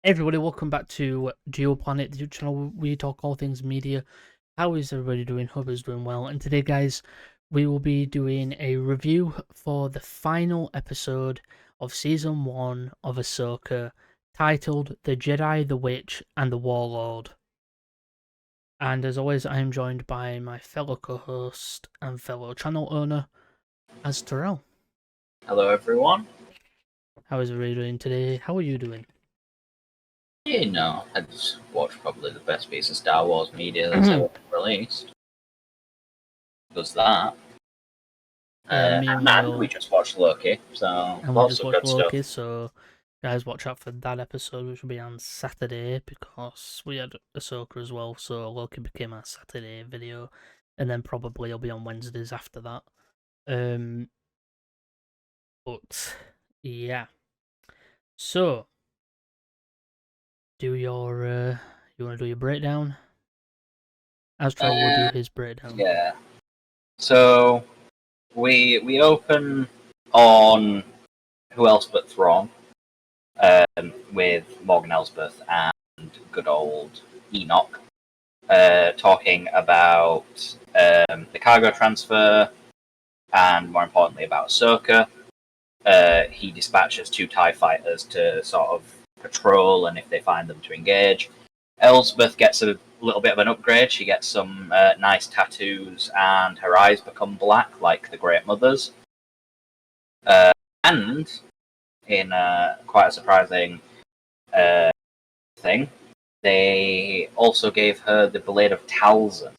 Hey everybody, welcome back to GeoPlanet, the channel where we talk all things media. How is everybody doing? Hope everybody's doing well. And today, guys, we will be doing a review for the final episode of Season 1 of Ahsoka, titled The Jedi, the Witch, and the Warlord. And as always, I am joined by my fellow co-host and fellow channel owner, Azteral. Hello, everyone. How is everybody doing today? How are you doing? I just watched probably the best piece of Star Wars media that's ever been released. Was that. Yeah, And we just watched Loki, so and we lots just of watched good Loki, stuff. so guys, watch out for that episode, which will be on Saturday because we had Ahsoka as well. So Loki became our Saturday video, and then probably it'll be on Wednesdays after that. Um, but yeah, so do your you want to do your breakdown? Astro will do his breakdown. Yeah. So we open on who else but Thrawn, with Morgan Elsbeth and good old Enoch, talking about the cargo transfer and more importantly about Ahsoka. He dispatches 2 TIE fighters to sort of patrol and if they find them to engage. Elsbeth gets a little bit of an upgrade. She gets some nice tattoos and her eyes become black like the Great Mother's. And in quite a surprising thing, they also gave her the Blade of Talzin,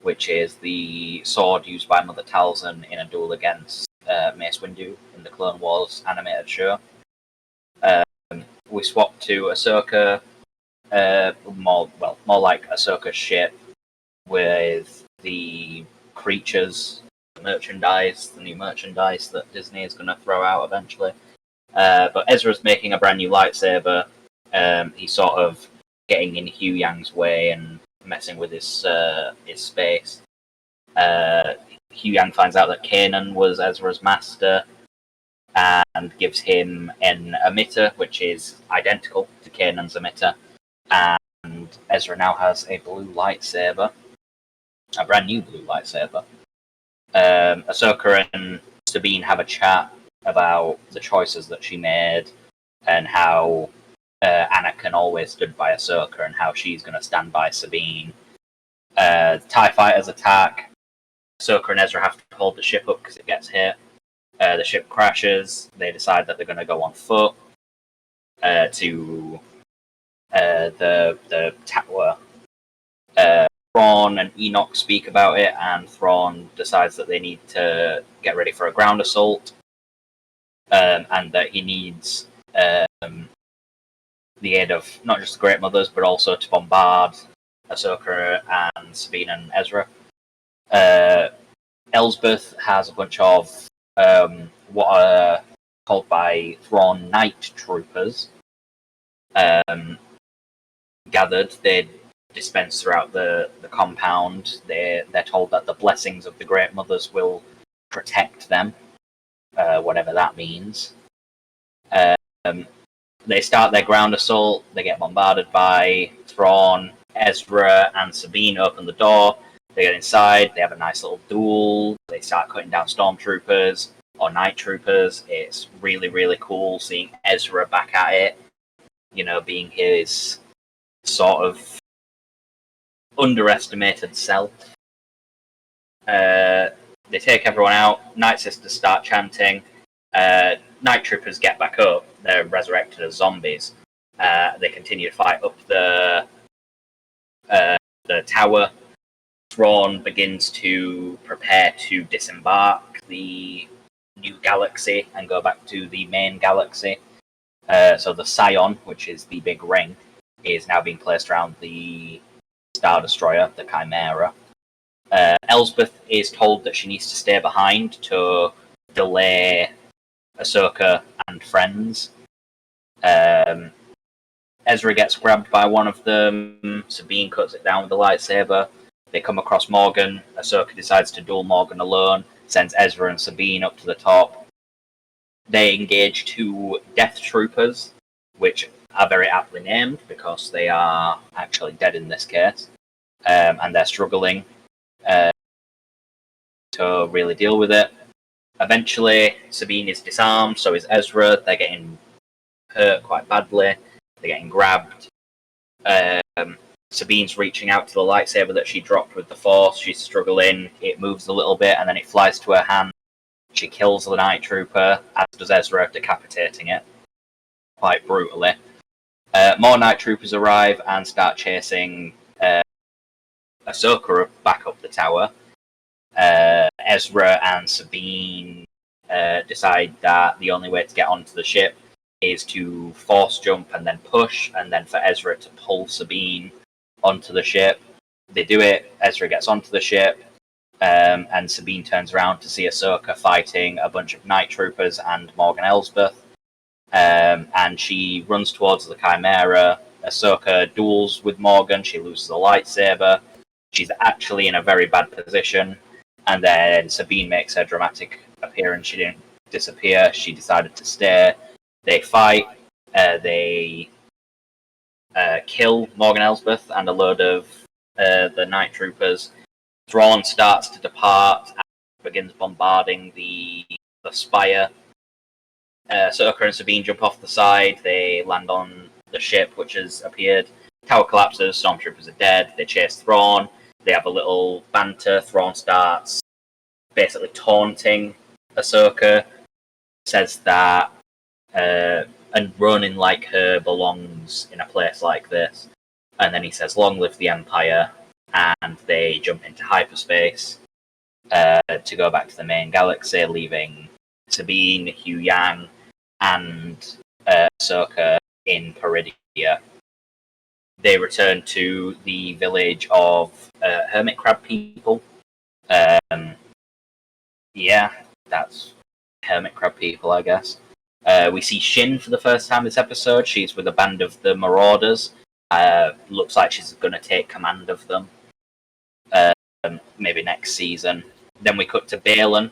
which is the sword used by Mother Talzin in a duel against Mace Windu in the Clone Wars animated show. We swap to Ahsoka, more like Ahsoka's ship with the creatures, the new merchandise that Disney is going to throw out eventually. But Ezra's making a brand new lightsaber. He's sort of getting in Hu Yang's way and messing with his space. Hu Yang finds out that Kanan was Ezra's master and gives him an emitter, which is identical to Kanan's emitter. And Ezra now has a blue lightsaber, a brand new blue lightsaber. Ahsoka and Sabine have a chat about the choices that she made and how Anakin always stood by Ahsoka and how she's going to stand by Sabine. TIE fighters attack. Ahsoka and Ezra have to hold the ship up because it gets hit. The ship crashes. They decide that they're going to go on foot to the tower. Thrawn and Enoch speak about it, and Thrawn decides that they need to get ready for a ground assault, and that he needs the aid of not just the Great Mothers, but also to bombard Ahsoka and Sabine and Ezra. Elsbeth has a bunch of what are called by Thrawn night troopers gathered. They dispense throughout the compound. They're told that the blessings of the Great Mothers will protect them, whatever that means. They start their ground assault. They get bombarded by Thrawn. Ezra and Sabine open the door. They get inside. They have a nice little duel. They start cutting down stormtroopers or night troopers. It's really, really cool seeing Ezra back at it. You know, being his sort of underestimated self. They take everyone out. Night Sisters start chanting. Night troopers get back up. They're resurrected as zombies. They continue to fight up the tower. Thrawn begins to prepare to disembark the new galaxy and go back to the main galaxy. So the Scion, which is the big ring, is now being placed around the Star Destroyer, the Chimera. Elsbeth is told that she needs to stay behind to delay Ahsoka and friends. Ezra gets grabbed by one of them. Sabine cuts it down with the lightsaber. They come across Morgan. Ahsoka decides to duel Morgan alone, sends Ezra and Sabine up to the top. They engage 2 Death Troopers, which are very aptly named because they are actually dead in this case, and they're struggling to really deal with it. Eventually, Sabine is disarmed, so is Ezra. They're getting hurt quite badly. They're getting grabbed. Sabine's reaching out to the lightsaber that she dropped with the Force. She's struggling. It moves a little bit, and then it flies to her hand. She kills the Night Trooper, as does Ezra, decapitating it quite brutally. More Night Troopers arrive and start chasing Ahsoka back up the tower. Ezra and Sabine decide that the only way to get onto the ship is to force jump and then push, and then for Ezra to pull Sabine onto the ship. They do it. Ezra gets onto the ship, and Sabine turns around to see Ahsoka fighting a bunch of Night Troopers and Morgan Elsbeth. And she runs towards the Chimera. Ahsoka duels with Morgan. She loses a lightsaber. She's actually in a very bad position. And then Sabine makes her dramatic appearance. She didn't disappear. She decided to stay. They fight. They kill Morgan Elsbeth and a load of the Night Troopers. Thrawn starts to depart and begins bombarding the spire. Ahsoka and Sabine jump off the side. They land on the ship, which has appeared. Tower collapses. Stormtroopers are dead. They chase Thrawn. They have a little banter. Thrawn starts basically taunting Ahsoka. Says that and running like her belongs in a place like this. And then he says, "Long live the Empire." And they jump into hyperspace to go back to the main galaxy, leaving Sabine, Hugh Yang, and Ahsoka in Peridia. They return to the village of hermit crab people. Yeah, that's hermit crab people, I guess. We see Shin for the first time this episode. She's with a band of the Marauders. Looks like she's going to take command of them. Maybe next season. Then we cut to Balin,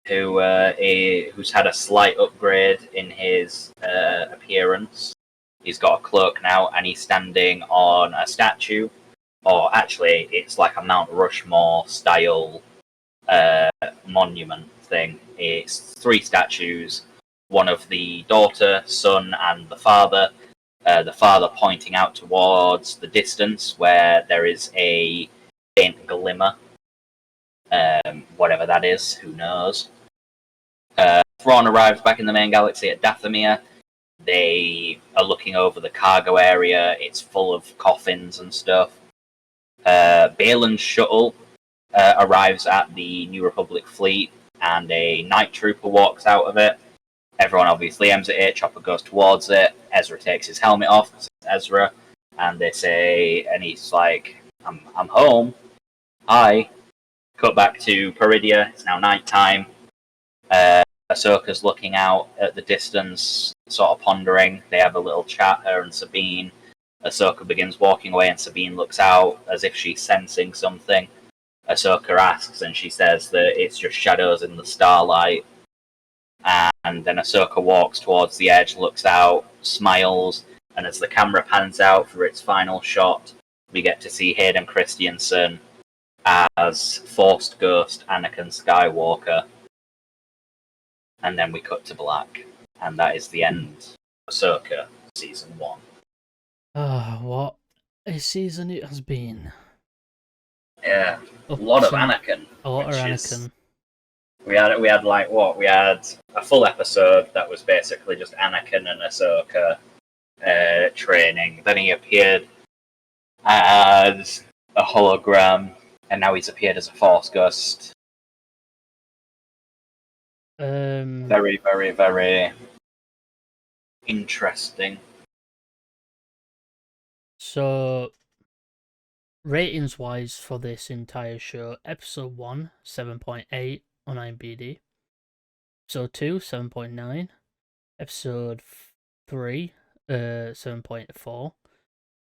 who's had a slight upgrade in his appearance. He's got a cloak now, and he's standing on a statue. Or actually, it's like a Mount Rushmore style monument thing. It's 3 statues, one of the daughter, son, and the father. The father pointing out towards the distance where there is a faint glimmer. Whatever that is, who knows. Thrawn arrives back in the main galaxy at Dathomir. They are looking over the cargo area. It's full of coffins and stuff. Balin's shuttle arrives at the New Republic fleet, and a Night Trooper walks out of it. Everyone obviously aims at it. Chopper goes towards it. Ezra takes his helmet off. It's Ezra, and they say, and he's like, "I'm home. Hi." Cut back to Peridia. It's now nighttime. Ahsoka's looking out at the distance, sort of pondering. They have a little chat, her and Sabine. Ahsoka begins walking away, and Sabine looks out as if she's sensing something. Ahsoka asks, and she says that it's just shadows in the starlight. And then Ahsoka walks towards the edge, looks out, smiles, and as the camera pans out for its final shot, we get to see Hayden Christensen as Forced Ghost Anakin Skywalker. And then we cut to black, and that is the end of Ahsoka Season 1. What a season it has been. Yeah, a lot of Anakin. A lot of Anakin. We had like what? We had a full episode that was basically just Anakin and Ahsoka training. Then he appeared as a hologram, and now he's appeared as a Force Ghost. Very, very, very interesting. So, ratings wise for this entire show, episode 1, 7.8 on IMDb. Episode 2, 7.9. Episode 3, 7.4.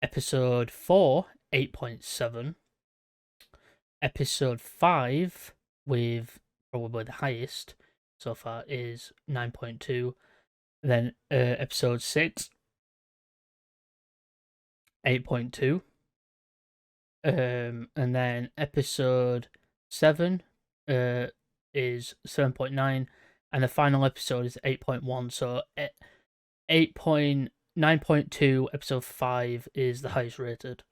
Episode 4, 8.7. Episode 5, with probably the highest so far, is 9.2. Then episode 6, 8.2. And then episode 7 is 7.9, and the final episode is 8.1. So 9.2 episode 5 is the highest rated,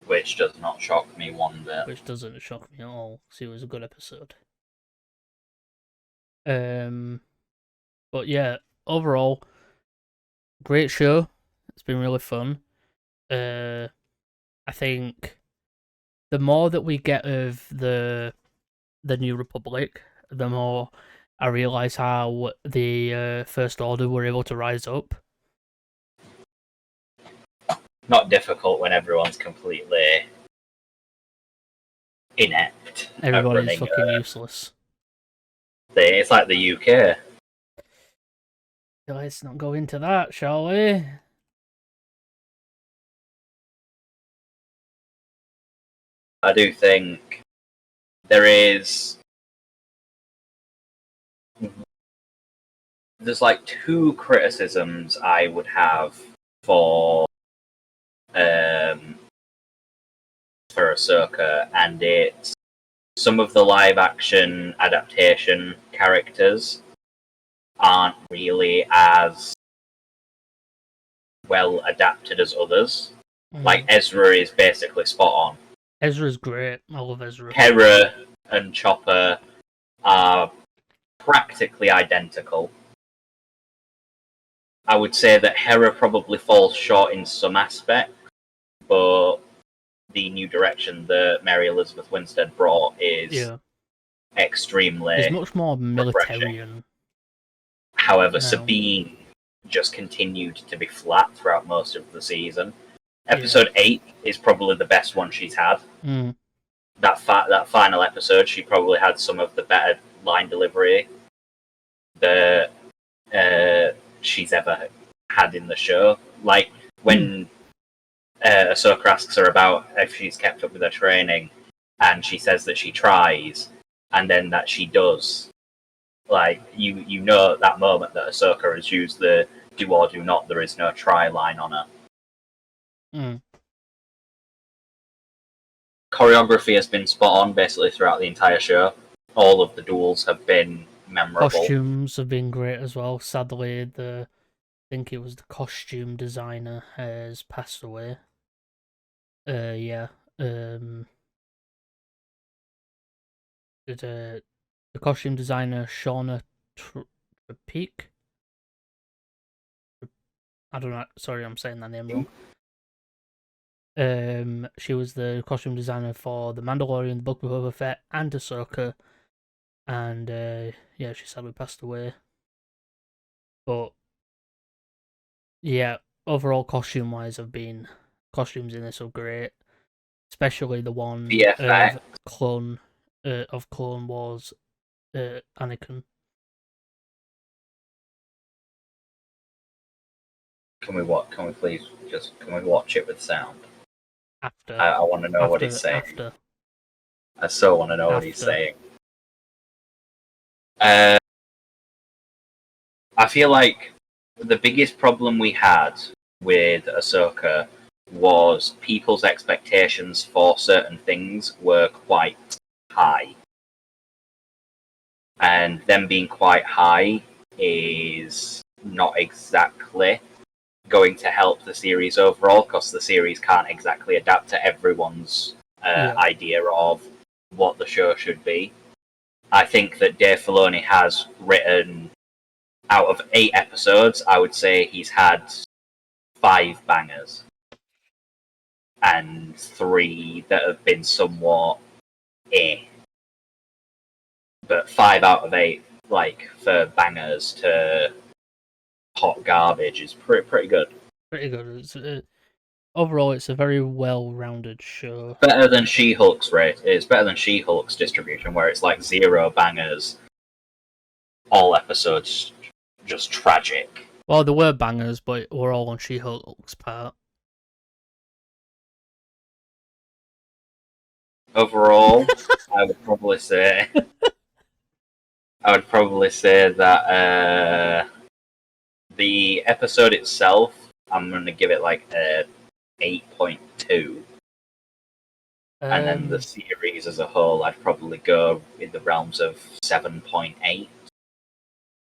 which does not shock me one bit. which doesn't shock me at all. See, it was a good episode. But yeah, overall, great show. It's been really fun. I think the more that we get of the New Republic, the more I realize how the First Order were able to rise up. Not difficult when everyone's completely inept. Everybody's fucking useless. It's like the UK. Let's not go into that, shall we? I do think there's like two criticisms I would have for Ahsoka, and it's some of the live action adaptation characters aren't really as well adapted as others. Like Ezra is basically spot on. Ezra's great. I love Ezra. Hera and Chopper are practically identical. I would say that Hera probably falls short in some aspects, but the new direction that Mary Elizabeth Winstead brought is extremely It's much more militarian. However, Sabine just continued to be flat throughout most of the season. Episode 8 is probably the best one she's had. That final episode, she probably had some of the better line delivery that she's ever had in the show. Like when Ahsoka asks her about if she's kept up with her training, and she says that she tries, and then that she does. Like you know at that moment that Ahsoka has used the do or do not, there is no try line on her. Choreography has been spot on basically throughout the entire show. All of the duels have been memorable. Costumes have been great as well. Sadly, I think it was the costume designer has passed away. The costume designer Shauna Peak. I don't know. Sorry, I'm saying that name wrong. She was the costume designer for The Mandalorian, The Book of Boba Fett, and Ahsoka. And she sadly passed away. But yeah, overall costume wise, costumes in this are great, especially the one of Clone Wars, Anakin. Can we please can we watch it with sound? After I want to know what he's saying. I so want to know what he's saying. I feel like the biggest problem we had with Ahsoka was people's expectations for certain things were quite high. And them being quite high is not exactly going to help the series overall, because the series can't exactly adapt to everyone's idea of what the show should be. I think that Dave Filoni has written, out of 8 episodes, I would say he's had 5 bangers. And 3 that have been somewhat But 5 out of 8, like, for bangers to hot garbage is pretty good. Pretty good. Overall, it's a very well-rounded show. Better than She-Hulk's rate. It's better than She-Hulk's distribution, where it's like 0 bangers, all episodes just tragic. Well, there were bangers, but we're all on She-Hulk's part. Overall, I would probably say that The episode itself, I'm going to give it like a 8.2. And then the series as a whole, I'd probably go in the realms of 7.8.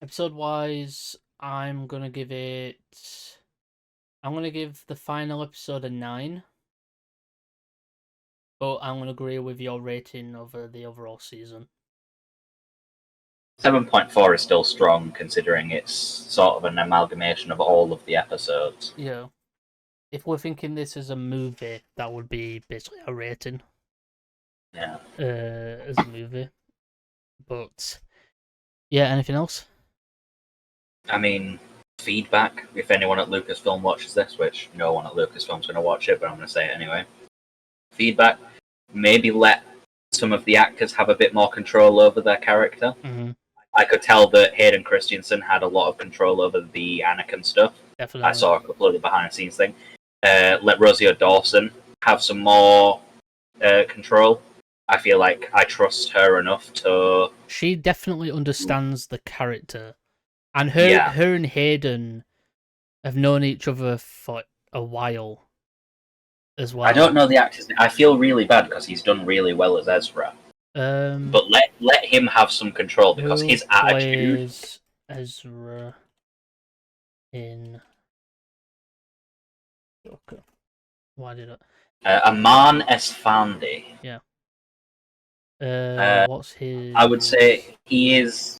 Episode wise, I'm gonna give the final episode a 9. But I'm gonna agree with your rating of the overall season. 7.4 is still strong, considering it's sort of an amalgamation of all of the episodes. Yeah. If we're thinking this as a movie, that would be basically a rating. Yeah. As a movie. But yeah, anything else? I mean, feedback. If anyone at Lucasfilm watches this, which no one at Lucasfilm's going to watch it, but I'm going to say it anyway. Feedback. Maybe let some of the actors have a bit more control over their character. Mm-hmm. I could tell that Hayden Christensen had a lot of control over the Anakin stuff. Definitely. I saw a couple of the behind-the-scenes thing. Let Rosie O'Dawson have some more control. I feel like I trust her enough to... She definitely understands the character. And her and Hayden have known each other for a while as well. I don't know the actor's name. I feel really bad because he's done really well as Ezra. But let him have some control because his attitude... plays Ezra in... Okay. Why did I... Aman Esfandi. Yeah. What's his... I would say he is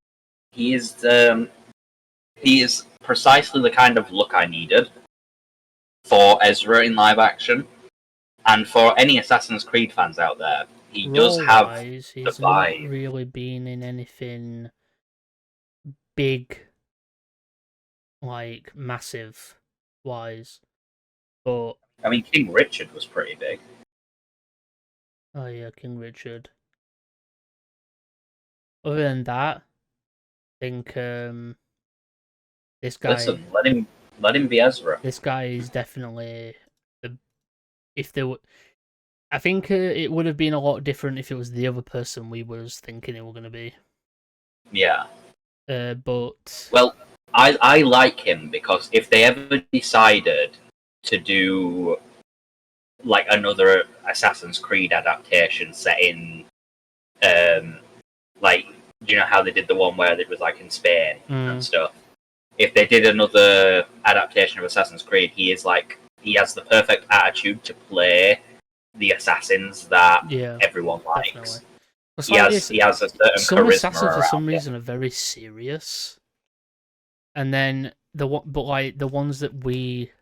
precisely the kind of look I needed for Ezra in live action, and for any Assassin's Creed fans out there, he does have he's the not vibe. really been in anything big, like massive wise, but I mean, King Richard was pretty big. Oh yeah, King Richard. Other than that, I think this guy. Listen, let him be Ezra. This guy is definitely if there were. I think it would have been a lot different if it was the other person we was thinking it were going to be. Yeah. But well, I like him because if they ever decided to do like another Assassin's Creed adaptation set in, like, do you know how they did the one where it was like in Spain and stuff? If they did another adaptation of Assassin's Creed, he has the perfect attitude to play the assassins that everyone likes. He has a certain some charisma assassins for some him. reason are very serious, and then the ones that we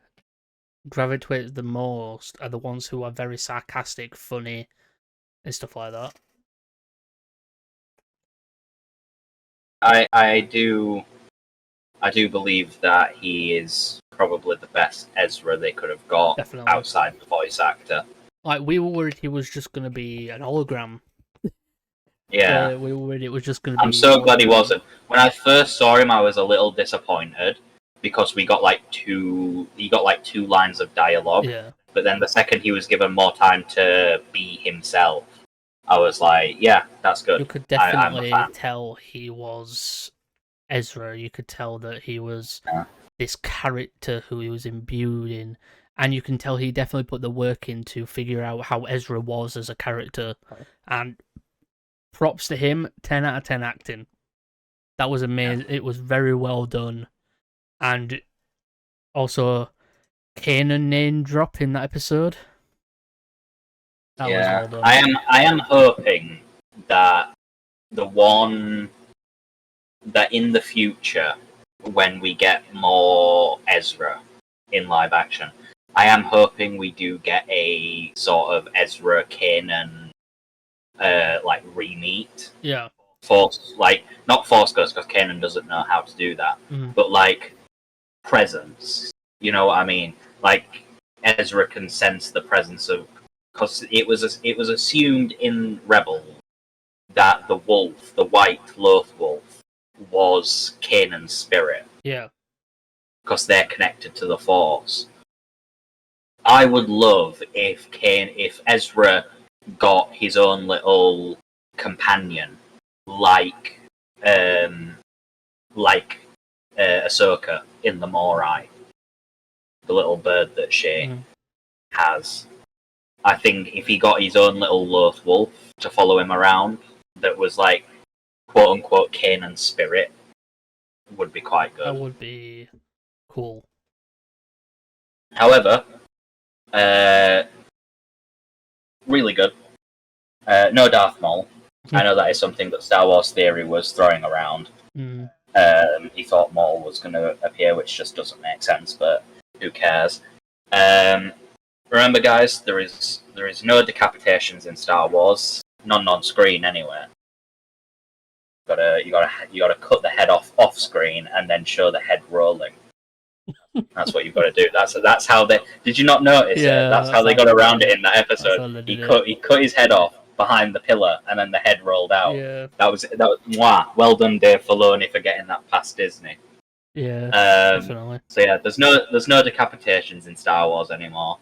gravitate the most are the ones who are very sarcastic, funny, and stuff like that. I do believe that he is probably the best Ezra they could have got outside the voice actor. Like, we were worried he was just going to be an hologram. Yeah. We were worried it was just going to be... I'm so glad he wasn't. When I first saw him, I was a little disappointed because he got like two lines of dialogue. Yeah. But then the second he was given more time to be himself, I was like, yeah, that's good. You could definitely tell he was Ezra. You could tell that he was this character who he was imbued in. And you can tell he definitely put the work in to figure out how Ezra was as a character. And props to him, 10 out of 10 acting. That was amazing. Yeah. It was very well done. And also, Kanan name drop in that episode. That was well done. I am hoping that that in the future, when we get more Ezra in live action, I am hoping we do get a sort of Ezra Kanan like re-meet. Yeah. Not Force Ghost, because Kanan doesn't know how to do that. But like presence. You know what I mean? Like Ezra can sense the presence of, because it was assumed in Rebel that the wolf, the white Loth wolf, was Kanan's spirit. Yeah. Because they're connected to the Force. I would love if Ezra got his own little companion, like Ahsoka in the Morai, the little bird that she has. I think if he got his own little loth wolf to follow him around, that was like quote unquote Kanan spirit, would be quite good. That would be cool. However, really good. No Darth Maul. I know that is something that Star Wars Theory was throwing around. He thought Maul was going to appear, which just doesn't make sense, but who cares? Remember, guys, there is no decapitations in Star Wars, none on screen anyway. You gotta cut the head off screen and then show the head rolling. That's what you've got to do. That's how they. Did you not notice it? That's how they got around it in that episode. He cut his head off behind the pillar, and then the head rolled out. Yeah. That was mwah. Well done, Dave Filoni, for getting that past Disney. Yeah. Definitely. So yeah, there's no decapitations in Star Wars anymore.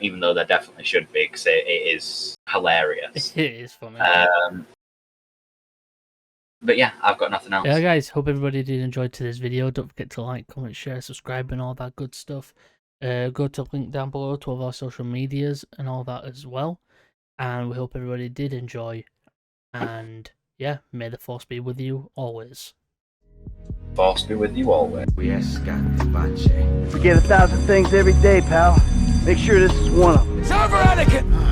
Even though there definitely should be, because it is hilarious. It is funny. But yeah, I've got nothing else. Yeah, guys, hope everybody did enjoy today's video. Don't forget to like, comment, share, subscribe, and all that good stuff. Go to the link down below to all of our social medias and all that as well. And we hope everybody did enjoy. And yeah, may the force be with you always. Force be with you always. We forget 1,000 things every day, pal. Make sure this is one of them. It's over, Anakin!